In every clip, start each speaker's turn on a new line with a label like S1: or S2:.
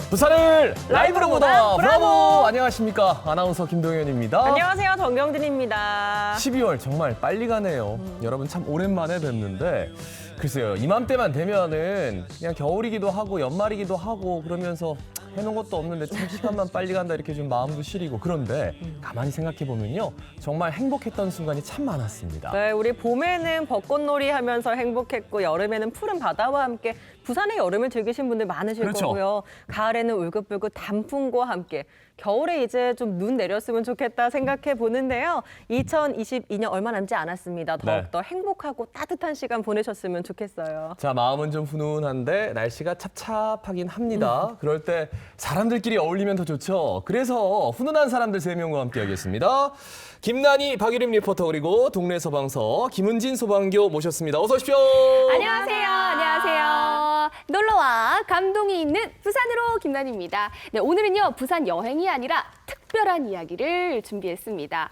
S1: 부산을 라이브로 보다
S2: 브라보!
S1: 브라보! 안녕하십니까, 아나운서 김동현입니다.
S2: 안녕하세요, 정경진입니다.
S1: 12월 정말 빨리 가네요. 여러분 참 오랜만에 뵙는데 글쎄요, 이맘때만 되면은 그냥 겨울이기도 하고 연말이기도 하고 그러면서 해놓은 것도 없는데 참 시간만 빨리 간다 이렇게 좀 마음도 시리고, 그런데 가만히 생각해 보면요, 정말 행복했던 순간이 참 많았습니다.
S2: 네, 우리 봄에는 벚꽃놀이 하면서 행복했고, 여름에는 푸른 바다와 함께 부산의 여름을 즐기신 분들 많으실
S1: 그렇죠.
S2: 거고요. 가을에는 울긋불긋 단풍과 함께, 겨울에 이제 좀 눈 내렸으면 좋겠다 생각해 보는데요. 2022년 얼마 남지 않았습니다. 더욱더 행복하고 따뜻한 시간 보내셨으면 좋겠어요.
S1: 자, 마음은 좀 훈훈한데 날씨가 찹찹하긴 합니다. 그럴 때 사람들끼리 어울리면 더 좋죠. 그래서 훈훈한 사람들 3명과 함께 하겠습니다. 김난희, 박유림 리포터, 그리고 동네 소방서 김은진 소방교 모셨습니다. 어서 오십시오.
S3: 안녕하세요. 안녕하세요. 놀러와 감동이 있는 부산으로 김난희입니다. 네, 오늘은요, 부산 여행이 아니라 특별한 이야기를 준비했습니다.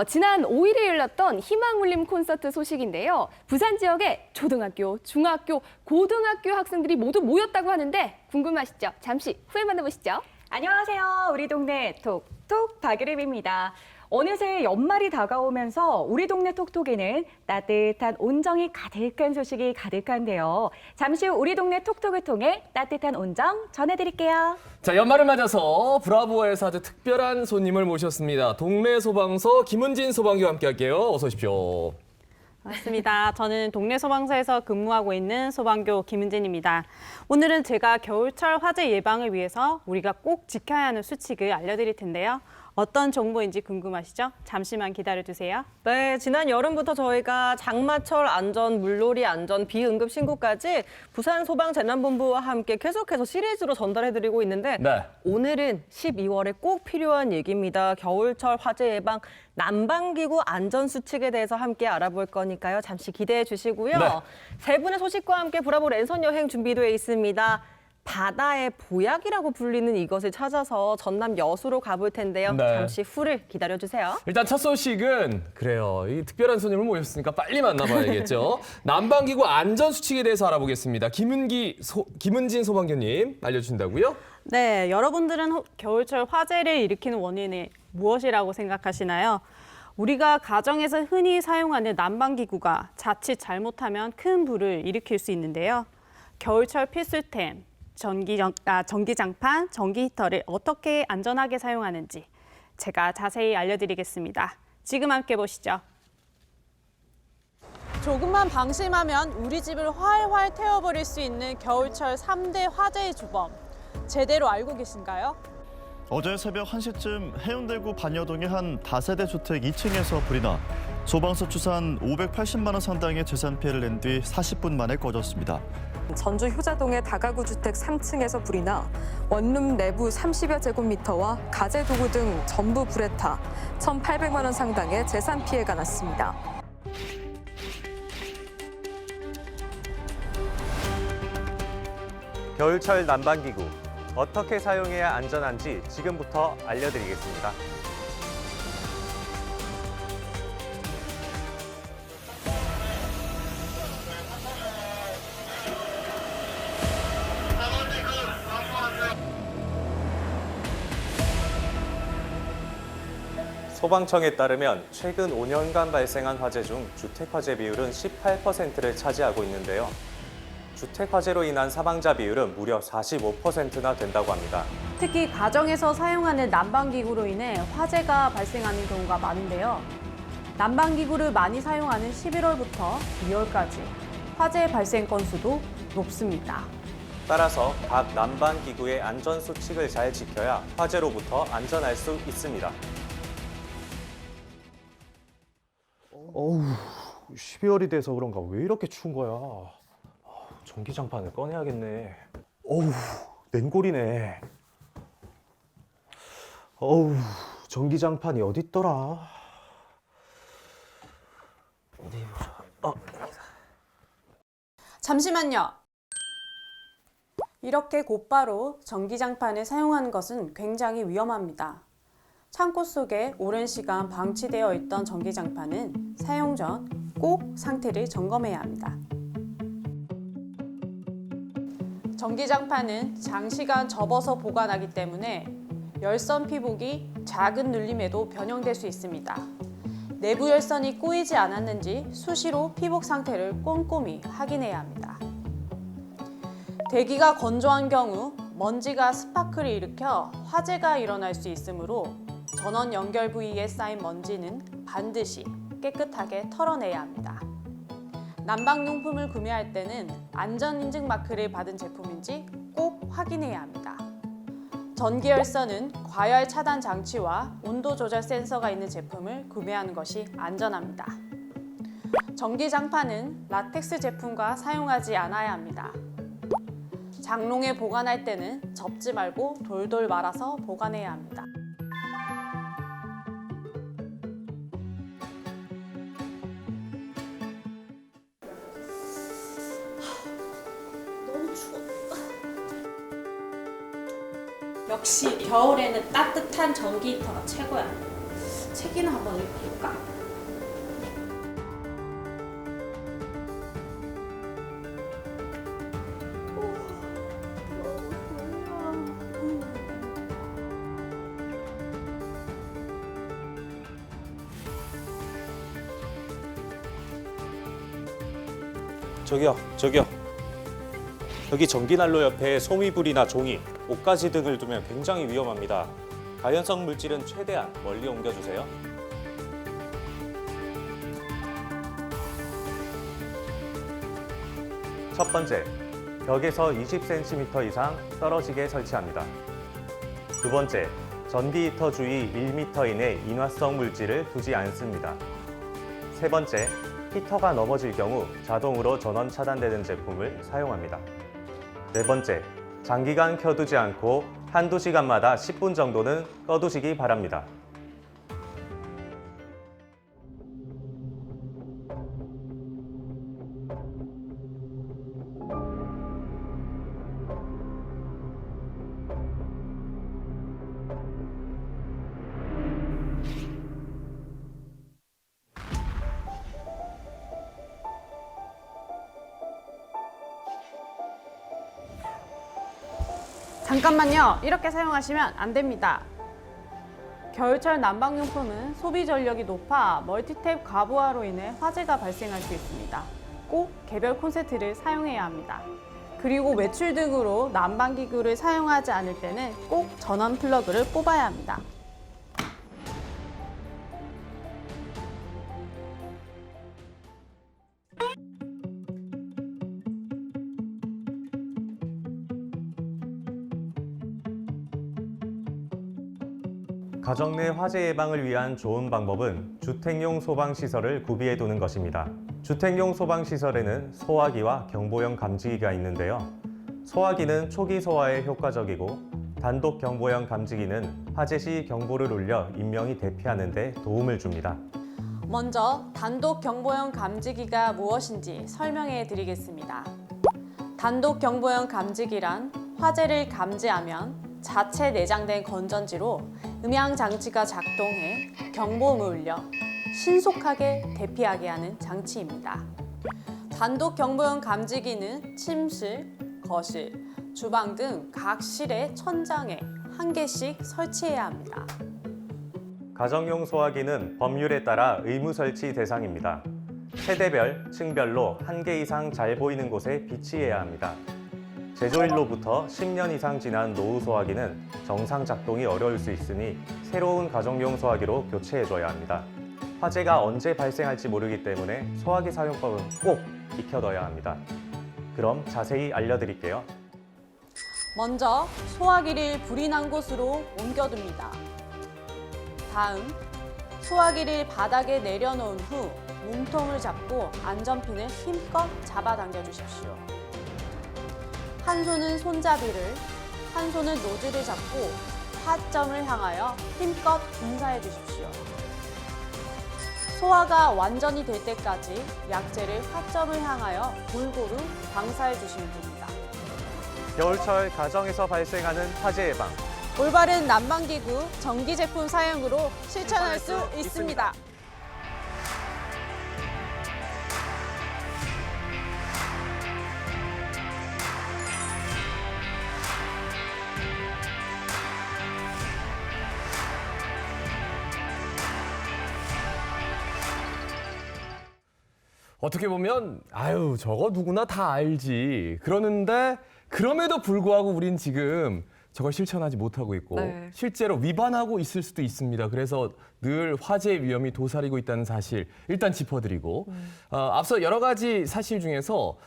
S3: 지난 5일에 열렸던 희망울림 콘서트 소식인데요. 부산 지역의 초등학교, 중학교, 고등학교 학생들이 모두 모였다고 하는데 궁금하시죠? 잠시 후에 만나보시죠.
S4: 안녕하세요. 우리 동네 톡톡 박유림입니다. 어느새 연말이 다가오면서 우리 동네 톡톡에는 따뜻한 온정이 가득한 소식이 가득한데요. 잠시 후 우리 동네 톡톡을 통해 따뜻한 온정 전해드릴게요.
S1: 자, 연말을 맞아서 브라보에서 아주 특별한 손님을 모셨습니다. 동네 소방서 김은진 소방교와 함께 할게요. 어서 오십시오.
S5: 맞습니다. 저는 동네 소방서에서 근무하고 있는 소방교 김은진입니다. 오늘은 제가 겨울철 화재 예방을 위해서 우리가 꼭 지켜야 하는 수칙을 알려드릴 텐데요. 어떤 정보인지 궁금하시죠? 잠시만 기다려주세요.
S2: 네, 지난 여름부터 저희가 장마철 안전, 물놀이 안전, 비응급 신고까지 부산소방재난본부와 함께 계속해서 시리즈로 전달해드리고 있는데,
S1: 네.
S2: 오늘은 12월에 꼭 필요한 얘기입니다. 겨울철 화재 예방 난방기구 안전수칙에 대해서 함께 알아볼 거니까요. 잠시 기대해 주시고요.
S1: 네.
S2: 세 분의 소식과 함께 브라보 랜선 여행 준비되어 있습니다. 바다의 보약이라고 불리는 이것을 찾아서 전남 여수로 가볼 텐데요.
S1: 네.
S2: 잠시 후를 기다려주세요.
S1: 일단 첫 소식은, 그래요, 이 특별한 손님을 모셨으니까 빨리 만나봐야겠죠. 난방기구 안전수칙에 대해서 알아보겠습니다. 김은진 소방교님 알려주신다고요?
S5: 네, 여러분들은 겨울철 화재를 일으키는 원인이 무엇이라고 생각하시나요? 우리가 가정에서 흔히 사용하는 난방기구가 자칫 잘못하면 큰 불을 일으킬 수 있는데요. 겨울철 필수템, 전기장판, 전기 히터를 어떻게 안전하게 사용하는지 제가 자세히 알려드리겠습니다. 지금 함께 보시죠. 조금만 방심하면 우리 집을 활활 태워버릴 수 있는 겨울철 3대 화재의 주범. 제대로 알고 계신가요?
S6: 어제 새벽 1시쯤 해운대구 반여동의 한 다세대 주택 2층에서 불이 나 소방서 추산 580만 원 상당의 재산 피해를 낸 뒤 40분 만에 꺼졌습니다.
S7: 전주 효자동의 다가구 주택 3층에서 불이 나 원룸 내부 30여 제곱미터와 가재 도구 등 전부 불에 타 1,800만 원 상당의 재산 피해가 났습니다.
S8: 겨울철 난방기구 어떻게 사용해야 안전한지 지금부터 알려드리겠습니다. 소방청에 따르면 최근 5년간 발생한 화재 중 주택화재 비율은 18%를 차지하고 있는데요. 주택화재로 인한 사망자 비율은 무려 45%나 된다고 합니다.
S5: 특히 가정에서 사용하는 난방기구로 인해 화재가 발생하는 경우가 많은데요. 난방기구를 많이 사용하는 11월부터 2월까지 화재 발생 건수도 높습니다.
S8: 따라서 각 난방기구의 안전수칙을 잘 지켜야 화재로부터 안전할 수 있습니다.
S9: 어우, 12월이 돼서 그런가 왜 이렇게 추운 거야? 전기장판을 꺼내야겠네. 어우, 냉골이네. 어우, 전기장판이 어딨더라? 어디 보자.
S5: 잠시만요. 이렇게 곧바로 전기장판을 사용하는 것은 굉장히 위험합니다. 창고 속에 오랜 시간 방치되어 있던 전기장판은 사용 전 꼭 상태를 점검해야 합니다. 전기장판은 장시간 접어서 보관하기 때문에 열선 피복이 작은 눌림에도 변형될 수 있습니다. 내부 열선이 꼬이지 않았는지 수시로 피복 상태를 꼼꼼히 확인해야 합니다. 대기가 건조한 경우 먼지가 스파크를 일으켜 화재가 일어날 수 있으므로 전원 연결 부위에 쌓인 먼지는 반드시 깨끗하게 털어내야 합니다. 난방용품을 구매할 때는 안전인증 마크를 받은 제품인지 꼭 확인해야 합니다. 전기열선은 과열 차단 장치와 온도 조절 센서가 있는 제품을 구매하는 것이 안전합니다. 전기장판은 라텍스 제품과 사용하지 않아야 합니다. 장롱에 보관할 때는 접지 말고 돌돌 말아서 보관해야 합니다.
S10: 역시 겨울에는 따뜻한 전기 히터가 최고야. 책이나 한번 읽을까?
S8: 저기요. 여기 전기난로 옆에 소미불이나 종이, 옷가지 등을 두면 굉장히 위험합니다. 가연성 물질은 최대한 멀리 옮겨주세요. 첫 번째, 벽에서 20cm 이상 떨어지게 설치합니다. 두 번째, 전기 히터 주위 1m 이내 인화성 물질을 두지 않습니다. 세 번째, 히터가 넘어질 경우 자동으로 전원 차단되는 제품을 사용합니다. 네 번째, 장기간 켜두지 않고 한두 시간마다 10분 정도는 꺼두시기 바랍니다.
S5: 잠깐만요. 이렇게 사용하시면 안 됩니다. 겨울철 난방용품은 소비 전력이 높아 멀티탭 과부하로 인해 화재가 발생할 수 있습니다. 꼭 개별 콘센트를 사용해야 합니다. 그리고 외출 등으로 난방기구를 사용하지 않을 때는 꼭 전원 플러그를 뽑아야 합니다.
S8: 가정 내 화재 예방을 위한 좋은 방법은 주택용 소방시설을 구비해 두는 것입니다. 주택용 소방시설에는 소화기와 경보용 감지기가 있는데요. 소화기는 초기 소화에 효과적이고 단독 경보용 감지기는 화재 시 경보를 울려 인명이 대피하는 데 도움을 줍니다.
S5: 먼저 단독 경보용 감지기가 무엇인지 설명해 드리겠습니다. 단독 경보용 감지기란 화재를 감지하면 자체 내장된 건전지로 음향 장치가 작동해 경보음을 울려 신속하게 대피하게 하는 장치입니다. 단독 경보용 감지기는 침실, 거실, 주방 등 각 실의 천장에 한 개씩 설치해야 합니다.
S8: 가정용 소화기는 법률에 따라 의무 설치 대상입니다. 세대별, 층별로 1개 이상 잘 보이는 곳에 비치해야 합니다. 제조일로부터 10년 이상 지난 노후 소화기는 정상 작동이 어려울 수 있으니 새로운 가정용 소화기로 교체해줘야 합니다. 화재가 언제 발생할지 모르기 때문에 소화기 사용법은 꼭 익혀둬야 합니다. 그럼 자세히 알려드릴게요.
S5: 먼저 소화기를 불이 난 곳으로 옮겨둡니다. 다음, 소화기를 바닥에 내려놓은 후 몸통을 잡고 안전핀을 힘껏 잡아당겨 주십시오. 한 손은 손잡이를, 한 손은 노즐을 잡고 화점을 향하여 힘껏 분사해 주십시오. 소화가 완전히 될 때까지 약재를 화점을 향하여 골고루 방사해 주시면 됩니다.
S8: 겨울철 가정에서 발생하는 화재 예방.
S5: 올바른 난방기구, 전기 제품 사용으로 실천할 수 있습니다.
S1: 어떻게 보면 아유 저거 누구나 다 알지 그러는데 그럼에도 불구하고 우린 지금 저걸 실천하지 못하고 있고
S2: 네.
S1: 실제로 위반하고 있을 수도 있습니다. 그래서 늘 화재의 위험이 도사리고 있다는 사실 일단 짚어드리고 앞서 여러 가지 사실 중에서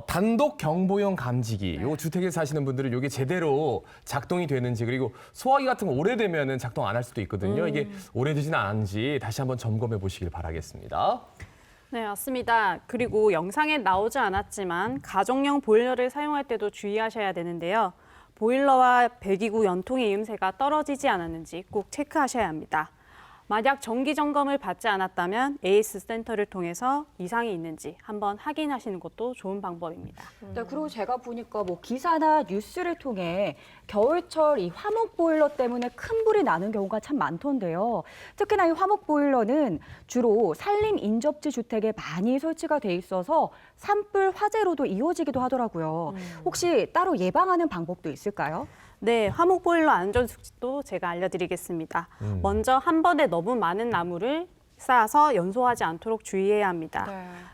S1: 단독 경보용 감지기 요 주택에 사시는 분들은 이게 제대로 작동이 되는지 그리고 소화기 같은 거 오래되면은 작동 안 할 수도 있거든요. 이게 오래되지는 않은지 다시 한번 점검해 보시길 바라겠습니다.
S5: 네, 맞습니다. 그리고 영상에 나오지 않았지만 가정용 보일러를 사용할 때도 주의하셔야 되는데요. 보일러와 배기구 연통의 이음새가 떨어지지 않았는지 꼭 체크하셔야 합니다. 만약 정기 점검을 받지 않았다면 AS 센터를 통해서 이상이 있는지 한번 확인하시는 것도 좋은 방법입니다.
S4: 네, 그리고 제가 보니까 뭐 기사나 뉴스를 통해 겨울철 이 화목 보일러 때문에 큰 불이 나는 경우가 참 많던데요. 특히나 이 화목 보일러는 주로 산림 인접지 주택에 많이 설치가 돼 있어서 산불 화재로도 이어지기도 하더라고요. 혹시 따로 예방하는 방법도 있을까요?
S5: 네, 화목 보일러 안전 수칙도 제가 알려드리겠습니다. 먼저 한 번에 너무 많은 나무를 쌓아서 연소하지 않도록 주의해야 합니다.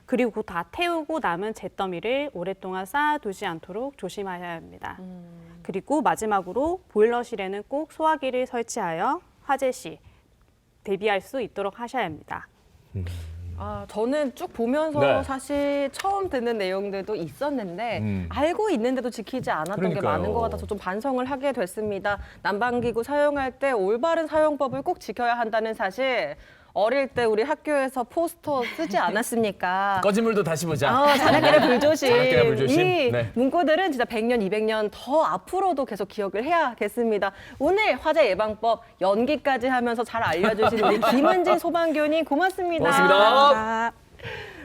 S5: 그리고 다 태우고 남은 잿더미를 오랫동안 쌓아두지 않도록 조심해야 합니다. 그리고 마지막으로 보일러실에는 꼭 소화기를 설치하여 화재 시 대비할 수 있도록 하셔야 합니다.
S2: 저는 쭉 보면서
S1: 네.
S2: 사실 처음 듣는 내용들도 있었는데 알고 있는데도 지키지 않았던 게
S1: 그러니까요.
S2: 많은 것 같아서 좀 반성을 하게 됐습니다. 난방기구 사용할 때 올바른 사용법을 꼭 지켜야 한다는 사실 어릴 때 우리 학교에서 포스터 쓰지 않았습니까?
S1: 꺼진 물도 다시 보자.
S2: 자나깨나 불조심.
S1: 자나깨나 불조심.
S2: 이
S1: 네.
S2: 문구들은 진짜 100년, 200년 더 앞으로도 계속 기억을 해야겠습니다. 오늘 화재 예방법 연기까지 하면서 잘 알려주신 우리 김은진 소방교님 고맙습니다.
S1: 고맙습니다.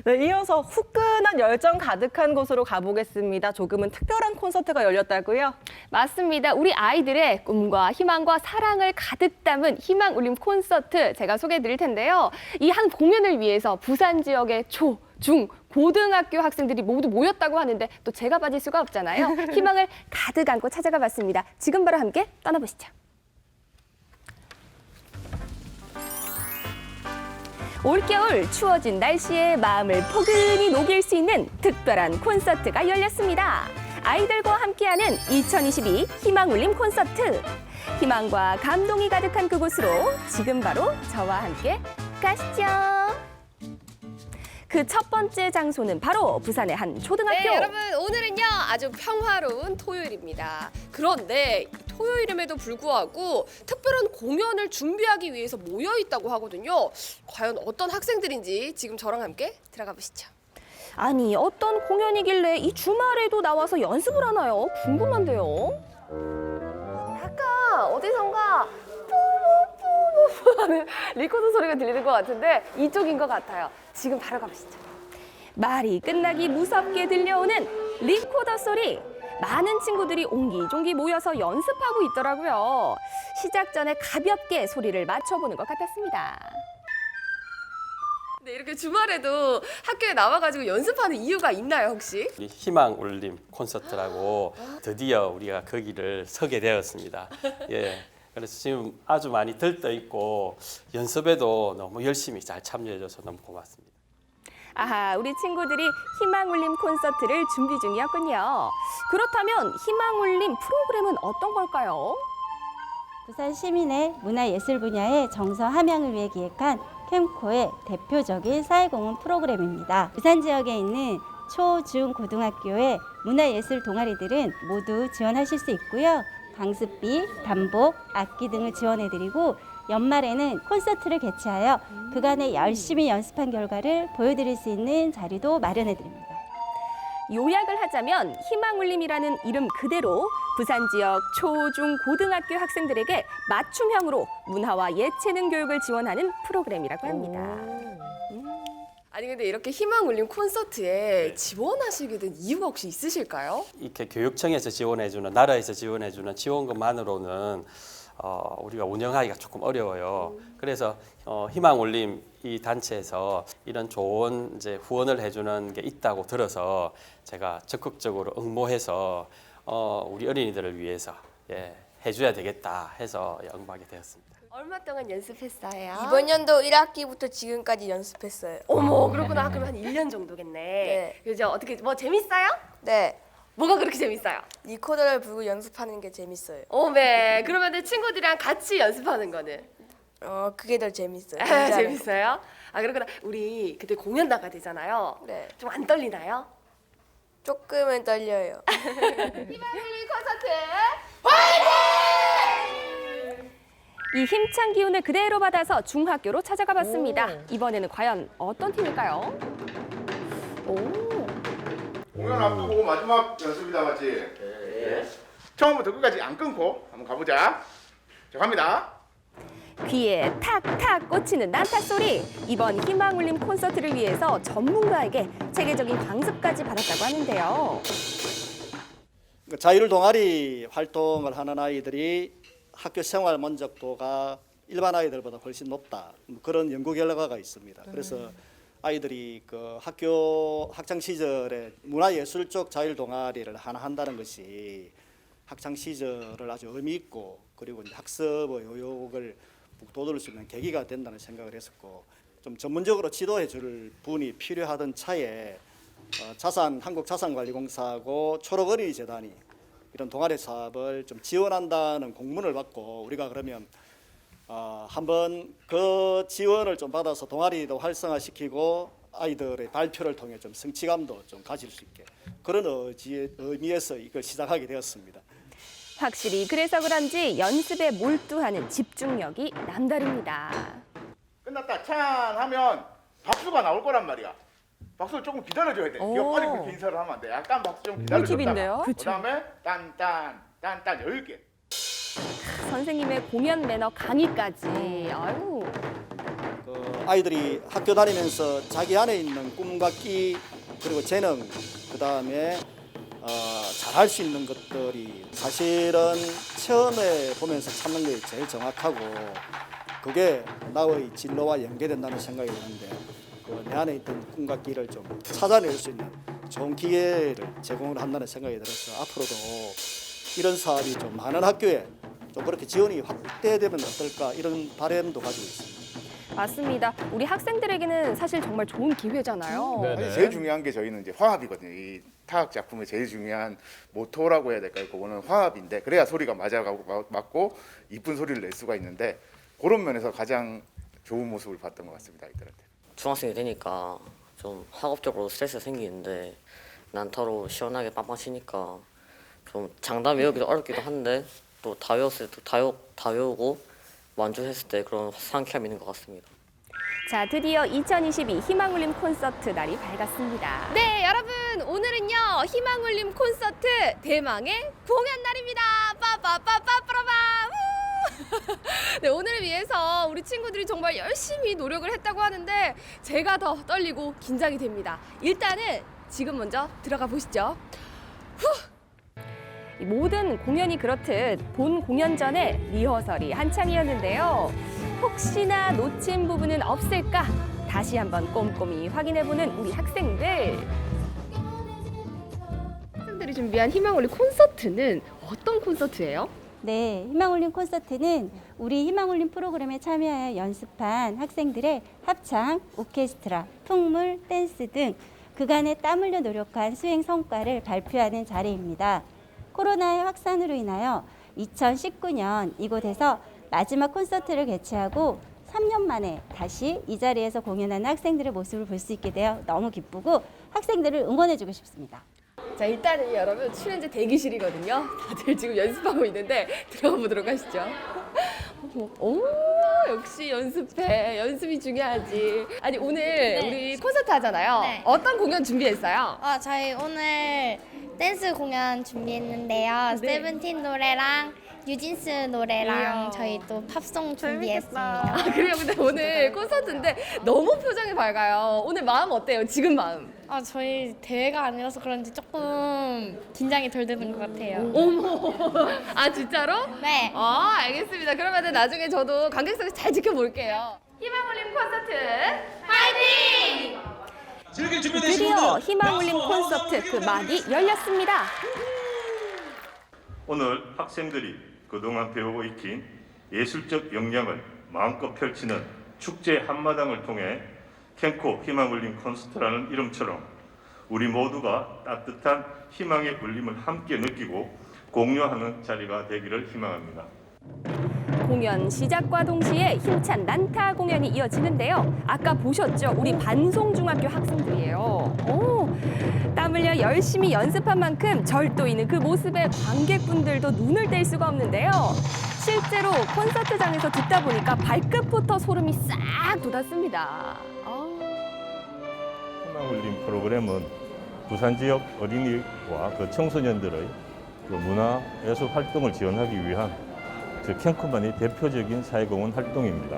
S2: 네, 이어서 후끈한 열정 가득한 곳으로 가보겠습니다. 조금은 특별한 콘서트가 열렸다고요?
S3: 맞습니다. 우리 아이들의 꿈과 희망과 사랑을 가득 담은 희망 울림 콘서트 제가 소개해 드릴 텐데요. 이 한 공연을 위해서 부산 지역의 초, 중, 고등학교 학생들이 모두 모였다고 하는데 또 제가 빠질 수가 없잖아요. 희망을 가득 안고 찾아가 봤습니다. 지금 바로 함께 떠나보시죠. 올겨울 추워진 날씨에 마음을 포근히 녹일 수 있는 특별한 콘서트가 열렸습니다. 아이들과 함께하는 2022 희망 울림 콘서트. 희망과 감동이 가득한 그곳으로 지금 바로 저와 함께 가시죠. 그 첫 번째 장소는 바로 부산의 한 초등학교.
S11: 네, 여러분 오늘은요 아주 평화로운 토요일입니다. 그런데 토요일임에도 불구하고 특별한 공연을 준비하기 위해서 모여 있다고 하거든요. 과연 어떤 학생들인지 지금 저랑 함께 들어가 보시죠.
S3: 아니 어떤 공연이길래 이 주말에도 나와서 연습을 하나요? 궁금한데요. 아까 어디선가 뽀뽀뽀뽀 하는 리코더 소리가 들리는 것 같은데 이쪽인 것 같아요. 지금 바로 가보시죠. 말이 끝나기 무섭게 들려오는 리코더 소리. 많은 친구들이 옹기종기 모여서 연습하고 있더라고요. 시작 전에 가볍게 소리를 맞춰보는 것 같았습니다.
S11: 네, 이렇게 주말에도 학교에 나와가지고 연습하는 이유가 있나요 혹시?
S12: 이 희망 울림 콘서트라고 드디어 우리가 거기를 서게 되었습니다. 예. 그래서 지금 아주 많이 들떠 있고 연습에도 너무 열심히 잘 참여해줘서 너무 고맙습니다.
S3: 아하, 우리 친구들이 희망 울림 콘서트를 준비 중이었군요. 그렇다면 희망 울림 프로그램은 어떤 걸까요?
S13: 부산 시민의 문화예술 분야의 정서 함양을 위해 기획한 캠코의 대표적인 사회공헌 프로그램입니다. 부산 지역에 있는 초, 중, 고등학교의 문화예술 동아리들은 모두 지원하실 수 있고요. 강습비, 단복, 악기 등을 지원해드리고 연말에는 콘서트를 개최하여 그간에 열심히 연습한 결과를 보여드릴 수 있는 자리도 마련해드립니다.
S3: 요약을 하자면 희망 울림이라는 이름 그대로 부산 지역 초, 중, 고등학교 학생들에게 맞춤형으로 문화와 예체능 교육을 지원하는 프로그램이라고 합니다.
S11: 아니 근데 이렇게 희망 울림 콘서트에 지원하시게 된 이유가 혹시 있으실까요?
S12: 이렇게 교육청에서 지원해주는, 나라에서 지원해주는 지원금만으로는 우리가 운영하기가 조금 어려워요. 그래서 희망 울림 이 단체에서 이런 좋은 이제 후원을 해주는 게 있다고 들어서 제가 적극적으로 응모해서 우리 어린이들을 위해서 해줘야 되겠다 해서 응모하게 되었습니다.
S11: 얼마 동안 연습했어요?
S14: 이번 연도 1학기부터 지금까지 연습했어요.
S11: 어머, 그렇구나. 그럼 한 1년 정도겠네.
S14: 네.
S11: 그죠? 어떻게 뭐 재밌어요?
S14: 네.
S11: 뭐가 그렇게 재밌어요?
S14: 리코더를 불고 연습하는 게 재밌어요.
S11: 오메. 그러면 친구들이랑 같이 연습하는 거는?
S14: 그게 더 재밌어요.
S11: 재밌어요? 아, 그렇구나. 우리 그때 공연 나가야 되잖아요.
S14: 네.
S11: 좀 안 떨리나요?
S14: 조금은 떨려요.
S11: 희망울림 콘서트
S3: 이 힘찬 기운을 그대로 받아서 중학교로 찾아가 봤습니다. 이번에는 과연 어떤 팀일까요?
S15: 공연 앞두고 마지막 연습이다, 맞지? 네. 처음부터 끝까지 안 끊고 한번 가보자. 자, 갑니다.
S3: 귀에 탁탁 꽂히는 난타 소리. 이번 희망울림 콘서트를 위해서 전문가에게 체계적인 강습까지 받았다고 하는데요.
S16: 자율 동아리 활동을 하는 아이들이 학교 생활 만족도가 일반 아이들보다 훨씬 높다. 그런 연구 결과가 있습니다. 그래서 아이들이 그 학창 시절에 문화예술 쪽 자율 동아리를 하나 한다는 것이 학창 시절을 아주 의미 있고 그리고 이제 학습의 의욕을 북돋을 수 있는 계기가 된다는 생각을 했었고 좀 전문적으로 지도해 줄 분이 필요하던 차에 한국자산관리공사하고 초록어린이재단이 이런 동아리 사업을 좀 지원한다는 공문을 받고 우리가 그러면 한번 그 지원을 좀 받아서 동아리도 활성화시키고 아이들의 발표를 통해 좀 성취감도 좀 가질 수 있게 그런 의미에서 이걸 시작하게 되었습니다.
S3: 확실히 그래서 그런지 연습에 몰두하는 집중력이 남다릅니다.
S15: 끝났다 찬 하면 박수가 나올 거란 말이야. 박수를 조금 기다려줘야 돼. 이거 빨리 그렇게 인사를 하면 안 돼. 약간 박수 좀 기다려줬다가 그다음에 딴딴 여유 있게.
S3: 선생님의 공연 매너 강의까지. 아유.
S16: 아이들이 학교 다니면서 자기 안에 있는 꿈과 끼 그리고 재능 그다음에 잘할 수 있는 것들이 사실은 처음에 보면서 찾는 게 제일 정확하고 그게 나의 진로와 연계된다는 생각이 드는데 내 안에 있던 꿈과 끼를 좀 찾아낼 수 있는 좋은 기회를 제공을 한다는 생각이 들어서 앞으로도 이런 사업이 좀 많은 학교에 좀 그렇게 지원이 확대되면 어떨까 이런 바람도 가지고 있습니다.
S3: 맞습니다. 우리 학생들에게는 사실 정말 좋은 기회잖아요.
S15: 사실 제일 중요한 게 저희는 이제 화합이거든요. 이 타악 작품의 제일 중요한 모토라고 해야 될까요? 그거는 화합인데 그래야 소리가 맞아가고 맞고 이쁜 소리를 낼 수가 있는데 그런 면에서 가장 좋은 모습을 봤던 것 같습니다. 아이들한테.
S17: 중학생이 되니까 좀 학업적으로 스트레스가 생기는데 난타로 시원하게 빵빵 치니까 좀 장단 외우기도 어렵기도 한데 또 다 외웠을 때 다 외우고 완주했을 때 그런 상쾌함이 있는 것 같습니다.
S3: 자, 드디어 2022 희망울림 콘서트 날이 밝았습니다.
S11: 네, 여러분 오늘은요 희망울림 콘서트 대망의 공연 날입니다. 빠빠빠빠빠라밤. 네, 오늘을 위해서 우리 친구들이 정말 열심히 노력을 했다고 하는데 제가 더 떨리고 긴장이 됩니다. 일단은 지금 먼저 들어가 보시죠.
S3: 모든 공연이 그렇듯 본 공연 전에 리허설이 한창이었는데요. 혹시나 놓친 부분은 없을까? 다시 한번 꼼꼼히 확인해보는 우리 학생들.
S11: 학생들이 준비한 희망울림 콘서트는 어떤 콘서트예요?
S13: 네, 희망울림 콘서트는 우리 희망울림 프로그램에 참여하여 연습한 학생들의 합창, 오케스트라, 풍물, 댄스 등 그간에 땀 흘려 노력한 수행 성과를 발표하는 자리입니다. 코로나의 확산으로 인하여 2019년 이곳에서 마지막 콘서트를 개최하고 3년 만에 다시 이 자리에서 공연하는 학생들의 모습을 볼 수 있게 되어 너무 기쁘고 학생들을 응원해주고 싶습니다.
S11: 자, 일단은 여러분 출연자 대기실이거든요. 다들 지금 연습하고 있는데 들어가 보도록 하시죠. 오, 역시 연습해. 연습이 중요하지. 아니 오늘 우리 콘서트 하잖아요.
S18: 네.
S11: 어떤 공연 준비했어요?
S18: 저희 오늘 댄스 공연 준비했는데요. 세븐틴 노래랑 뉴진스 노래랑 저희 또 팝송 준비했습니다.
S11: 그래요. 근데 오늘 콘서트인데 너무 표정이 밝아요. 오늘 마음 어때요? 지금 마음?
S18: 저희 대회가 아니라서 그런지 조금 긴장이 덜 되는 것 같아요.
S11: 어머. 아 진짜로?
S18: 네.
S11: 알겠습니다. 그러면 나중에 저도 관객석에서 잘 지켜볼게요. 희망울림 콘서트 화이팅!
S3: 드디어 희망울림 콘서트 그 막이 열렸습니다.
S19: 오늘 학생들이 그동안 배우고 익힌 예술적 역량을 마음껏 펼치는 축제 한마당을 통해 캠코 희망 울림 콘서트라는 이름처럼 우리 모두가 따뜻한 희망의 울림을 함께 느끼고 공유하는 자리가 되기를 희망합니다.
S3: 공연 시작과 동시에 힘찬 난타 공연이 이어지는데요. 아까 보셨죠? 우리 반송중학교 학생들이에요. 땀 흘려 열심히 연습한 만큼 절도 있는 그 모습에 관객분들도 눈을 뗄 수가 없는데요. 실제로 콘서트장에서 듣다 보니까 발끝부터 소름이 싹 돋았습니다.
S19: 희망 울림 프로그램은 부산 지역 어린이와 그 청소년들의 그 문화 예술 활동을 지원하기 위한 캠코만의 대표적인 사회공헌 활동입니다.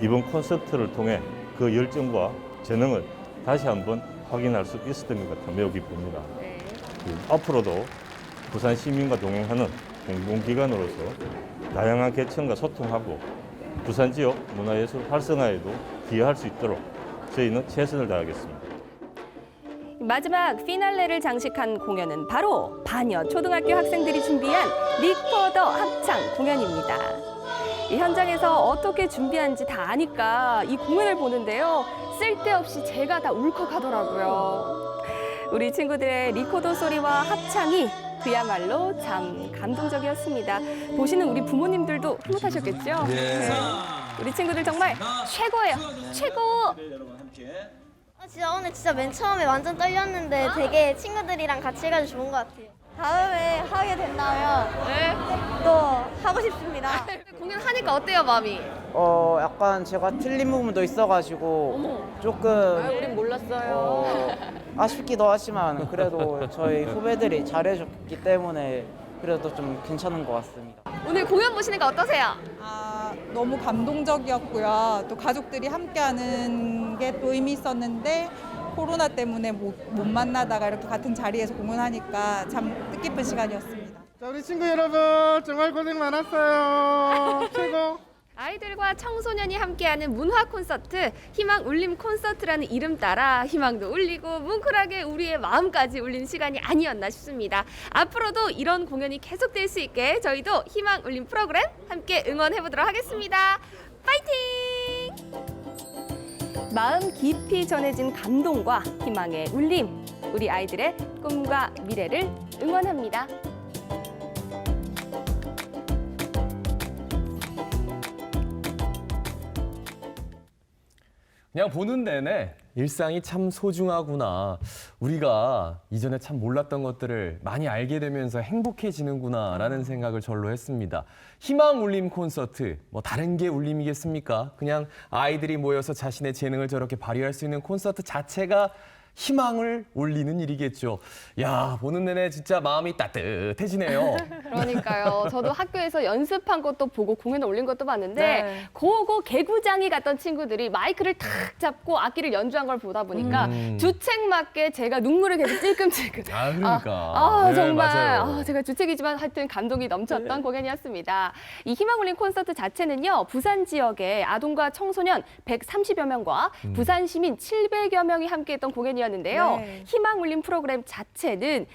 S19: 이번 콘서트를 통해 그 열정과 재능을 다시 한번 확인할 수 있었던 것 같아 매우 기쁩니다. 앞으로도 부산 시민과 동행하는 공공기관으로서 다양한 계층과 소통하고 부산 지역 문화예술 활성화에도 기여할 수 있도록 저희는 최선을 다하겠습니다.
S3: 마지막 피날레를 장식한 공연은 바로 반여 초등학교 학생들이 준비한 리코더 합창 공연입니다. 이 현장에서 어떻게 준비한지 다 아니까 이 공연을 보는데요. 쓸데없이 제가 다 울컥하더라고요. 우리 친구들의 리코더 소리와 합창이 그야말로 참 감동적이었습니다. 보시는 우리 부모님들도 흐뭇하셨겠죠?
S20: 네.
S3: 우리 친구들 정말 최고예요. 최고!
S20: 진짜 오늘 진짜 맨 처음에 완전 떨렸는데 되게 친구들이랑 같이 해가지고 좋은 것 같아요. 다음에 하게 된다면 또 하고 싶습니다.
S11: 공연하니까 어때요, 마음이?
S21: 약간 제가 틀린 부분도 있어가지고 조금
S2: 우린 몰랐어요.
S21: 아쉽기도 하지만 그래도 저희 후배들이 잘해줬기 때문에 그래도 좀 괜찮은 것 같습니다.
S11: 오늘 공연 보시니까 어떠세요?
S22: 너무 감동적이었고요. 또 가족들이 함께하는 게 또 의미 있었는데 코로나 때문에 못 만나다가 이렇게 같은 자리에서 공연하니까 참 뜻깊은 시간이었습니다.
S23: 자, 우리 친구 여러분 정말 고생 많았어요. 최고.
S11: 아이들과 청소년이 함께하는 문화 콘서트, 희망 울림 콘서트라는 이름 따라 희망도 울리고 뭉클하게 우리의 마음까지 울린 시간이 아니었나 싶습니다. 앞으로도 이런 공연이 계속될 수 있게 저희도 희망 울림 프로그램 함께 응원해보도록 하겠습니다. 파이팅! 마음 깊이 전해진 감동과 희망의 울림, 우리 아이들의 꿈과 미래를 응원합니다.
S1: 그냥 보는 내내 일상이 참 소중하구나. 우리가 이전에 참 몰랐던 것들을 많이 알게 되면서 행복해지는구나라는 생각을 절로 했습니다. 희망 울림 콘서트, 뭐 다른 게 울림이겠습니까? 그냥 아이들이 모여서 자신의 재능을 저렇게 발휘할 수 있는 콘서트 자체가 희망을 올리는 일이겠죠. 야, 보는 내내 진짜 마음이 따뜻해지네요.
S11: 그러니까요. 저도 학교에서 연습한 것도 보고 공연을 올린 것도 봤는데
S2: 네.
S11: 고고 개구장이 갔던 친구들이 마이크를 탁 잡고 악기를 연주한 걸 보다 보니까 주책 맞게 제가 눈물을 계속 찔끔찔끔.
S1: 아, 그러니까. 네,
S11: 정말
S1: 맞아요.
S11: 제가 주책이지만 하여튼 감동이 넘쳤던 공연이었습니다. 이 희망 울림 콘서트 자체는요. 부산 지역의 아동과 청소년 130여 명과 부산 시민 700여 명이 함께했던 공연이었는데요.
S2: 네.
S11: 희망 울림 프로그램 자체는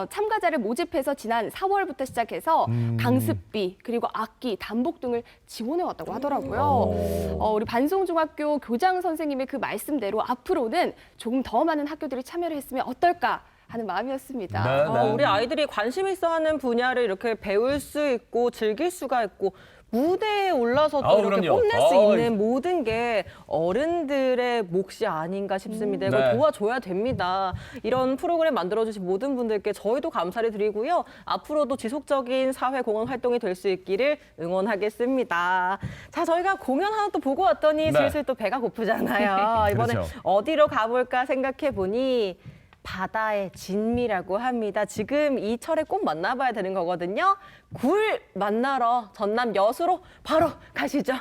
S11: 참가자를 모집해서 지난 4월부터 시작해서 강습비 그리고 악기, 단복 등을 지원해 왔다고 하더라고요. 우리 반송중학교 교장 선생님의 그 말씀대로 앞으로는 조금 더 많은 학교들이 참여를 했으면 어떨까 하는 마음이었습니다.
S2: 우리 아이들이 관심 있어 하는 분야를 이렇게 배울 수 있고 즐길 수가 있고 무대에 올라서 또 이렇게
S1: 그럼요.
S2: 뽐낼 수 있는 모든 게 어른들의 몫이 아닌가 싶습니다. 이걸
S1: 네.
S2: 도와줘야 됩니다. 이런 프로그램 만들어주신 모든 분들께 저희도 감사를 드리고요. 앞으로도 지속적인 사회공헌 활동이 될 수 있기를 응원하겠습니다. 자, 저희가 공연 하나 또 보고 왔더니
S1: 네.
S2: 슬슬 또 배가 고프잖아요. 이번에
S1: 그렇죠.
S2: 어디로 가볼까 생각해 보니 바다의 진미라고 합니다. 지금 이 철에 꼭 만나봐야 되는 거거든요. 굴 만나러 전남 여수로 바로 가시죠.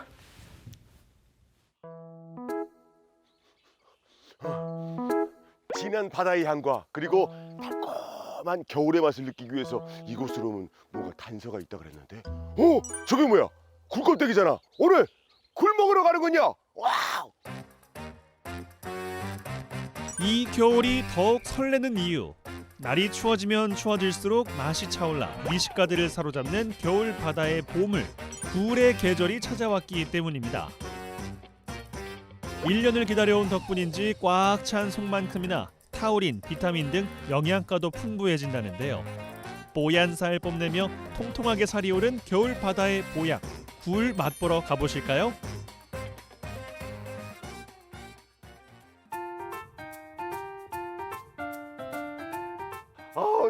S24: 진한 바다의 향과 그리고 달콤한 겨울의 맛을 느끼기 위해서 이곳으로 오면 뭔가 단서가 있다 그랬는데 저게 뭐야? 굴껍데기잖아. 오늘 굴 먹으러 가는군요. 와우!
S25: 이 겨울이 더욱 설레는 이유. 날이 추워지면 추워질수록 맛이 차올라 미식가들을 사로잡는 겨울 바다의 보물. 굴의 계절이 찾아왔기 때문입니다. 1년을 기다려온 덕분인지 꽉 찬 속만큼이나 타우린, 비타민 등 영양가도 풍부해진다는데요. 뽀얀 살 뽐내며 통통하게 살이 오른 겨울 바다의 보약, 굴 맛보러 가보실까요?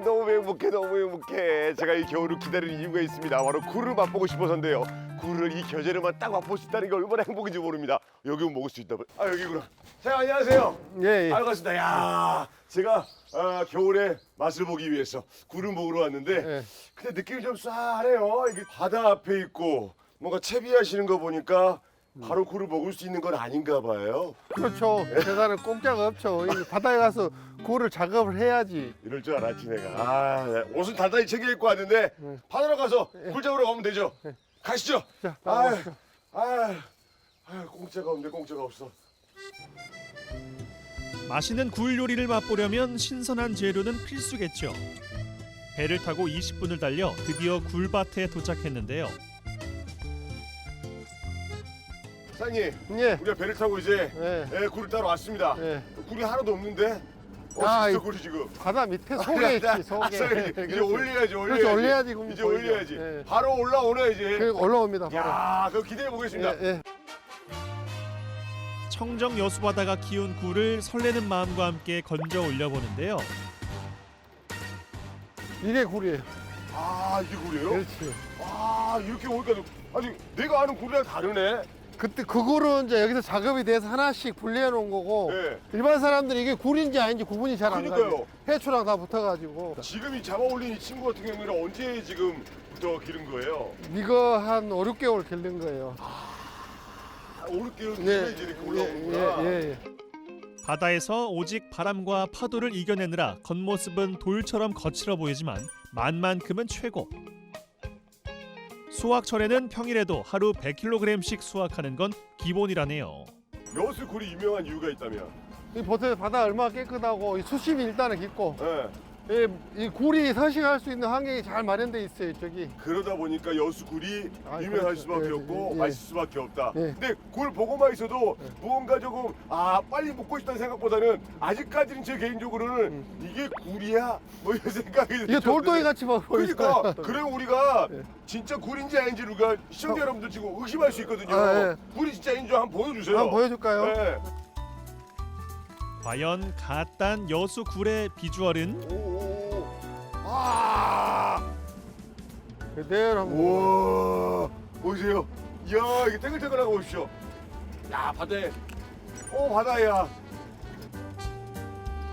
S24: 너무 행복해, 너무 행복해. 제가 이 겨울을 기다리는 이유가 있습니다. 바로 굴을 맛보고 싶어서인데요. 굴을 이 계절에만 딱 맛볼 수 있다는 게 얼마나 행복인지 모릅니다. 여기 오면 먹을 수 있다. 아, 여기구나. 자, 안녕하세요.
S23: 예, 예.
S24: 반갑습니다. 야, 제가 겨울에 맛을 보기 위해서 굴을 먹으러 왔는데,
S23: 예.
S24: 근데 느낌이 좀 쌀해요. 이게 바다 앞에 있고 뭔가 채비하시는 거 보니까 바로 굴을 먹을 수 있는 건 아닌가 봐요.
S23: 그렇죠. 계산은 공짜가 없죠. 이 바다에 가서 굴을 작업을 해야지.
S24: 이럴 줄 알았지 내가. 네. 옷은 단단히 챙겨 입고 왔는데 바다로 가서 굴 잡으러 가면 되죠. 가시죠.
S23: 자,
S24: 아유, 아유, 공짜가 없는데 공짜가 없어.
S25: 맛있는 굴 요리를 맛보려면 신선한 재료는 필수겠죠. 배를 타고 20분을 달려 드디어 굴밭에 도착했는데요.
S24: 사장님,
S23: 예.
S24: 우리가 배를 타고 이제 굴을 따러 왔습니다. 굴이 하나도 없는데 어디 굴이 지금?
S23: 바다 밑에 속에 있지, 속에.
S24: 이제 올려야지,
S23: 그렇지, 올려야지. 그럼
S24: 이제
S23: 보이죠.
S24: 올려야지.
S23: 예.
S24: 바로 올라오네 이제.
S23: 올라옵니다, 바로.
S24: 야, 그거 기대해 보겠습니다.
S23: 예.
S25: 청정 여수바다가 키운 굴을 설레는 마음과 함께 건져 올려보는데요.
S23: 이게 굴이에요.
S24: 아, 이게 굴이에요?
S23: 그렇지.
S24: 아, 이렇게 오니까 아니 내가 아는 굴이랑 다르네.
S23: 그때 그 굴은 이제 여기서 작업이 돼서 하나씩 분리해 놓은 거고
S24: 네.
S23: 일반 사람들이 이게 굴인지 아닌지 구분이 잘 안
S24: 그러니까요.
S23: 가요. 해초랑 다 붙어가지고.
S24: 지금 이 잡아 올린 이 친구 같은 경우는 언제 지금부터 기른 거예요?
S23: 이거 한 5, 6개월 길른 거예요.
S24: 5, 6개월
S23: 네.
S24: 이제 이렇게 올라오는구나.
S23: 예.
S25: 바다에서 오직 바람과 파도를 이겨내느라 겉모습은 돌처럼 거칠어 보이지만 맛만큼은 최고. 수확철에는 평일에도 하루 100kg씩 수확하는 건 기본이라네요.
S24: 여수 굴이 유명한 이유가 있다면?
S23: 이 바다 얼마나 깨끗하고 이 수심이 일단은 깊고
S24: 네.
S23: 이 굴이 서식할 수 있는 환경이 잘 마련돼 있어요, 저기.
S24: 그러다 보니까 여수 굴이 유명할
S23: 그렇죠.
S24: 수밖에 없고
S23: 예.
S24: 맛있을 수밖에 없다.
S23: 예.
S24: 근데 굴 보고만 있어도 무언가 조금 빨리 먹고 싶다는 생각보다는 아직까지는 제 개인적으로는 이게 굴이야? 뭐 이런 생각이
S23: 이게 돌덩이 같이 막 보이니까.
S24: 그러니까 그럼 우리가 진짜 굴인지 아닌지 우리가 시청자 여러분들 지금 의심할 수 있거든요.
S23: 예.
S24: 굴이 진짜 아닌지 한번 보여주세요.
S23: 한번 보여줄까요?
S24: 네.
S25: 과연 갓단 여수 굴의 비주얼은?
S23: 그대로 한번.
S24: 우와, 보세요. 이야, 이게 탱글탱글한 거 보십시오. 야, 바다에. 바다야.